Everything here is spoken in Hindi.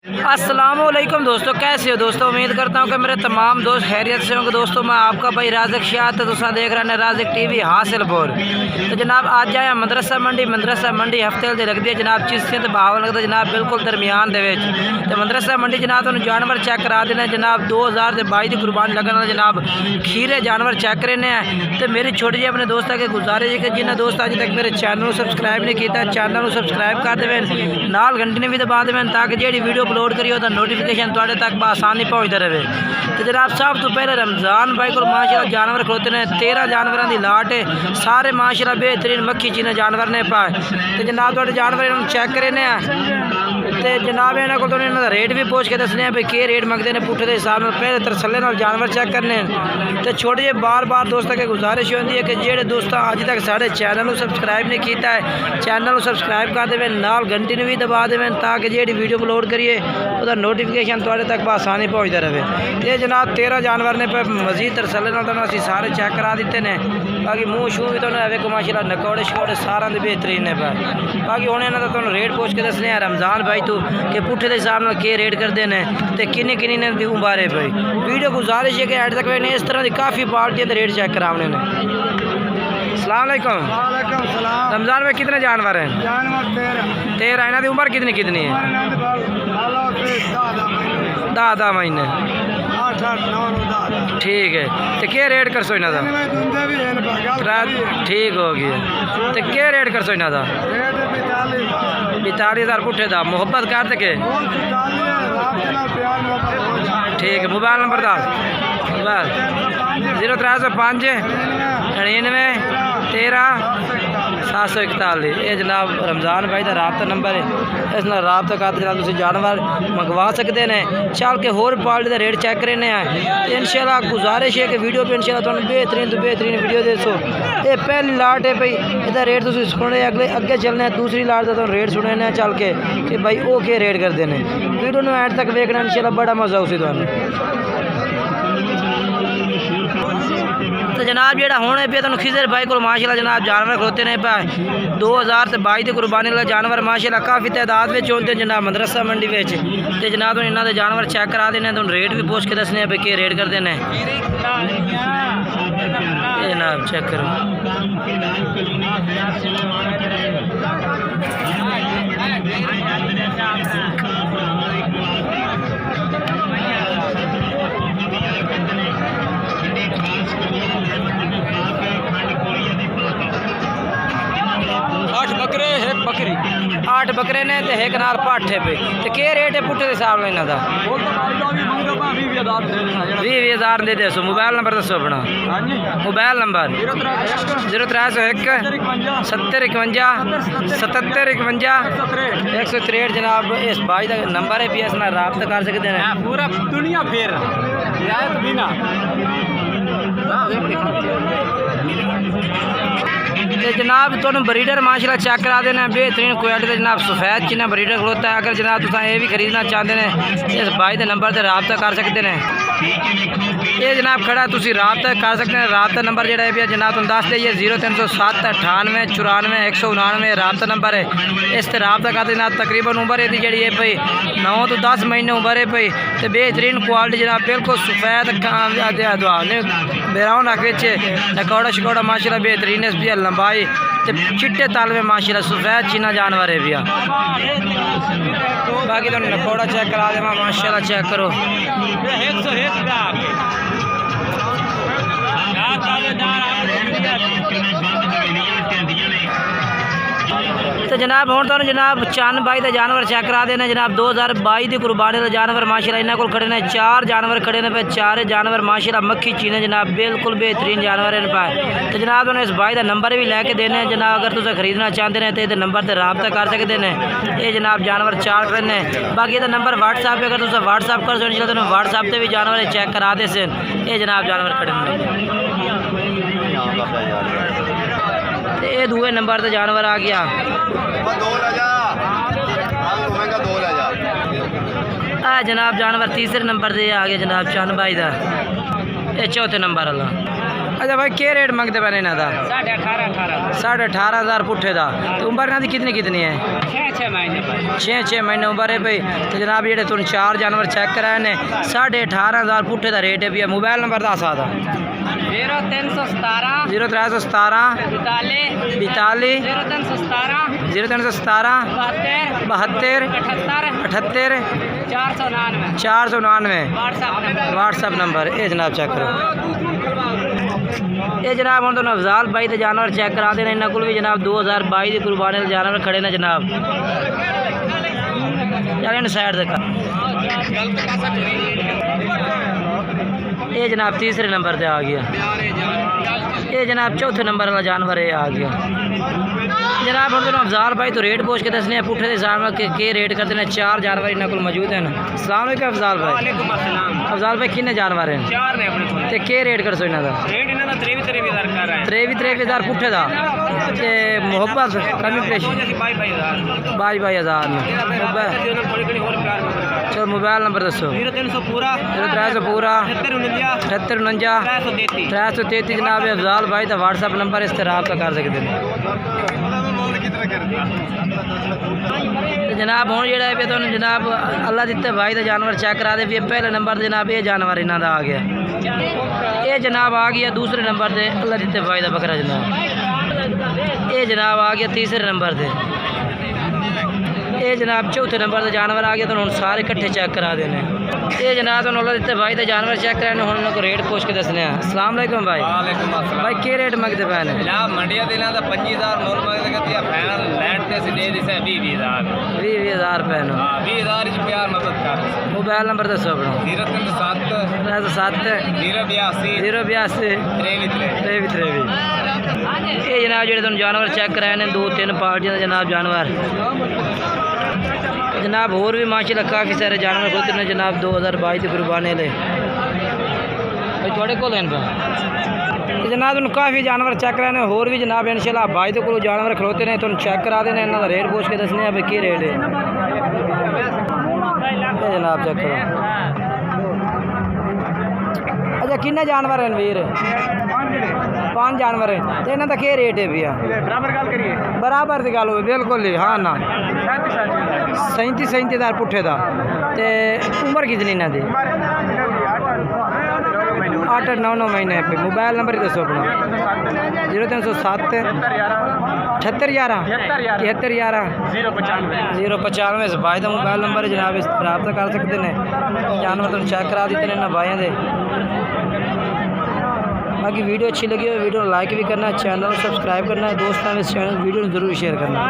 अस्सलामुअलैकुम दोस्तों, कैसे हो दोस्तों। उम्मीद करता हूँ कि मेरे तमाम दोस्त खैरियत से होंगे। दोस्तों मैं आपका भाई राज़िक शाह तो तुसा देख रहे हैं राज़िक टीवी हासिलपुर। तो जनाब आज आया मदरसा मंडी हफ्ते दे लगती है जनाब चिश्तियां तो बहावल लगता जनाब बिल्कुल दरमियान दे विच। तो मदरसा मंडी जनाब तुहानू जानवर चेक करा देने जनाब 2022 की कुर्बानी लगन वाले जनाब खीरे जानवर चेक करने हैं। तो मेरी छोटी जी अपने दोस्तों के गुजारिश है कि जिन्हें दोस्त अज तक मेरे चैनल को सब्सक्राइब नहीं किया चैनल को सब्सक्राइब कर देवें, नाल घंटी ने भी दबा देवें ताकि जी वीडियो अपलोड करियो तो नोटिफिकेशन थोड़े तक बसानी पहुँचता रहे। तो जनाब सब तो पहले रमज़ान भाई को माशाल्लाह जानवर खड़ोते हैं 13 जानवरों की लाट है, सारे माशाल्लाह बेहतरीन मक्खी चीने जानवर ने पाए। तो जनाब थोड़े जानवर इन्होंने चेक करने तो जनाब इन्होंने को इन्हों का रेट भी पूछ के दसने भाई के रेट मंगते हैं पुट्ठे के हिसाब से पहले तरसले नाल जानवर चेक करने। तो छोटे जे बार बार दोस्तों की गुजारिश होती है कि जेडे दोस्त अज तक साढ़े चैनल को सब्सक्राइब नहीं किया है चैनल को सब्सक्राइब कर देवें, नाल घंटी ने भी दबा देवें ताकि जी वीडियो अपलोड करिए उसका नोटिफिकेशन थोड़े तक बसानी पहुँचता रहे। तो जनाब 13 जानवर ने मजीद तरसले असी सारे चेक करा दिते हैं। बाकी मूँह शूह भी तो माशाल्लाह नकौड़े शकौड़े सारा बेहतरीन ने पर बाकी हूँ इन्हों का रेट पूछ के दसने रमज़ान भाई तू कि पुट्ठे के हिसाब से के रेट करते हैं तो किन्नी किन्नी ने उबारे भाई। वीडियो गुजारिश है कि एड तक मैंने इस तरह की काफ़ी पार्टियाँ रेट चेक कराने ने। अस्सलामुअलैकुम। रमज़ान में कितने जानवर हैं? 13। इन्हों की उम्र कितनी कितनी है? 10 महीने। ठीक है। तो क्या रेट कर सो इन्हों का? ठीक हो गया। तो क्या रेट कर सो इन्हों का? 42,000 पुट्ठे का। मुहब्बत कर सके? ठीक है। मोबाइल नंबर दस? मोबाइल 0305 99 13 741। ये जनाब रमज़ान भाई का राबता नंबर है, इस नाल राबता करके जनाब तुसीं जानवर मंगवा सकते हैं। चल के होर पार्टी का रेट चेक करने हैं। इंशाल्लाह गुजारिश है कि वीडियो पर इंशाल्लाह तुहानू बेहतरीन तो बेहतरीन वीडियो दसो। ये पहली लाट है भाई, इसका रेट तुसीं सुने अगे चलने दूसरी लाट का तुहानू रेट सुनने चल के कि भाई वो क्या रेट करते हैं। वीडियो में एंड तक देखना इंशाल्लाह बड़ा मज़ा उसी तुहानू। तो जनाब जो होने पे तुम खिजर भाई को माशाल्लाह जनाब जानवर खड़ोते हैं पाए 2022 की कुर्बानी वाले जानवर माशाल्लाह काफ़ी तादाद में होते हैं जनाब मदरसा मंडी में। तो जनाब तुम इन्होंने जानवर चेक करा देने तुम रेट भी पूछ के दसने भाई के रेट करते हैं। जनाब चेक करो। बकरी 8 बकरे ने तो एक नाल पाठे पे। तो क्या रेट है पुट्ठे के हिसाब से इन्हों का? 20,000 दे दसो। मोबाइल नंबर दसो अपना। Mobile number 0301 70 51 77 51 163। जनाब इस भाई का नंबर है भी इस नाल राब्ता कर सकते हैं। पूरा दुनिया फेर तो जनाब तुम ब्रीडर माशाल्लाह चेक करा देना बेहतरीन क्वालिटी का जनाब सफ़ैद चिन्ह ब्रीडर खड़ोता है। अगर जनाब तुम ये भी खरीदना चाहते हैं इस भाई के नंबर से रबता कर सकते हैं। ये जनाब खड़ा तुम रबता कर सकते हैं। रबता नंबर जोड़ा है जनाब तुम दस दे 0307 98 94 199 रबता नंबर है। इस रबता करते जनाब तकरीबन उम्र ये जी है भाई 9 तो 10 महीने उम्र है भाई। तो बेहतरीन क्वालिटी जनाब बिल्कुल सफ़ैद बेराउन अख नकौड़ा शकौड़ा माशाल्लाह बेहतरीन है भी लंबाई तो चिट्टे ताल में माशाल्लाह सफ़ैद चीना जानवर है भैया। बाकी तुम नकौड़ा चेक करा देवा माशाल्लाह चेक करो। तो जनाब हूँ तुम जनाब चंद भाई का जानवर चेक करा देना जनाब 2022 की कुर्बानी का जानवर माशाल्लाह इन्होंने को खड़े ने 4 जानवर खड़े ने पे 4 जानवर माशाल्लाह मक्खी चीने जनाब बिल्कुल बेहतरीन जानवर इन पाए। तो जनाब तुम इस भाई का नंबर भी लैके देने जनाब अगर तुम खरीदना चाहते हैं तो ये नंबर से रबता कर सकते हैं। ये जनाब जानवर 4 खड़े ने। बाकी ये नंबर व्हाट्सएप अगर तुम व्हाट्सएप कर सो तुम व्हाट्सएप से भी जानवर चेक करा दे सन। ये जनाब जानवर खड़े ने। ये दूसरे नंबर से जानवर आ गया जनाब जानवर तीसरे नंबर से आ गया जनाब चंद भाई का। ये चौथे नंबर वाला। अच्छा भाई क्या रेट मंगते पैने इन्हों का? 18,500 पुट्ठे का। तो उम्र इन्हों की कितनी है? 6 महीने उम्र है भाई। तो जनाब जेडे तुम 4 जानवर चेक कराए ने 18,500 पुट्ठे का रेट है भैया। मोबाइल नंबर दस आता 0317 0317 42 0317 72 78 499 व्हाट्सअप नंबर। ये जनाब चेक करो। ये जनाब हम तो अफजाल भाई के जानवर चेक करा देने इन्होंने को भी जनाब 2022 की कुर्बानी जानवर खड़े ने जनाब। चल इन साइड तक। ये जनाब तीसरे नंबर पे आ गया। ये जनाब चौथे नंबर वाला जानवर ये आ गया। जनाब हम दोनों अफजाल भाई तो रेट पूछ के दसने पुट्ठे के जानवर के रेट करते हैं। 4 जानवर इन्होंने को मौजूद हैं। अस्सलाम वालेकुम अफजाल भाई। अफजाल भाई कितने जानवर हैं? 4 ने अपने को। क्या रेट कर सो इन्हों का? रेट इन्हों का 23,000 पुट्ठे का। ते मोहब्बत कमी पेश 22,000 में। चलो मोबाइल नंबर दसो। 0300 पूरा 7849 333 जनाब अफजाल भाई का व्हाट्सअप नंबर। इस तरह आपका कर सकते हैं। जनाब हूँ जो जनाब अल्लाह दिते भाई का जानवर चेक करा दे। पहले नंबर जनाब ये जानवर इन्हों का आ गया। ये जनाब आ गया दूसरे नंबर से अल्लाह दिते भाई का बकरा जनाब। ये जनाब आ गया तीसरे नंबर से। ये जनाब चौथे नंबर से जानवर आ गया। तो हम सारे इकट्ठे चेक करा देने। ये जनाब तो अल्लाह दिते भाई का जानवर चेक कराने हम उन्होंने रेट पूछ के दसने। अस्सलाम वालेकुम भाई। भाई क्या रेट मंगते पे ने? जनाब मंडिया दिन 25,000 मोल मंगते कहती है फाइनल लैंड से दे दी से 20,000 रुपए नो। 20,000 की प्यार मदद कर। मोबाइल नंबर दसो अपना। 0307 082 23 ये जनाब जो तुम जानवर चेक कराए ने 2-3 पार्टियां जनाब जानवर जनाब। होर भी माशाल्लाह काफ़ी सारे जानवर होते हैं जनाब 2022 की कुर्बानी ले भाई थोड़े को लेन पे। जनाब तुम काफ़ी जानवर चेक कराने होर भी जनाब इंशाल्लाह भाई तो को जानवर खड़ोते हैं। तुम चेक करा देने इन्हों का रेट पूछ के दसने भाई की रेट है। जनाब चेक करो। अच्छा किन्ने जानवर हैं वीर? 5 जानवर हैं। तो इन्हों का क्या रेट है भैया? बराबर की गल हो बिल्कुल ही। हाँ ना 37,000 पुट्ठे का। तो उम्र कितनी इन्हों की? 8-9 महीने पे। मोबाइल नंबर ही दसो अपना। 0307 7811 095 भाई का मोबाइल नंबर है जनाब। इस रब्ता कर सकते हैं। जानवर तुम चेक करा देते हैं भाइयों के। बाकी वीडियो अच्छी लगी हो वीडियो लाइक भी करना, चैनल सब्सक्राइब करना, दोस्तों में इस चैनल वीडियो जरूर शेयर करना।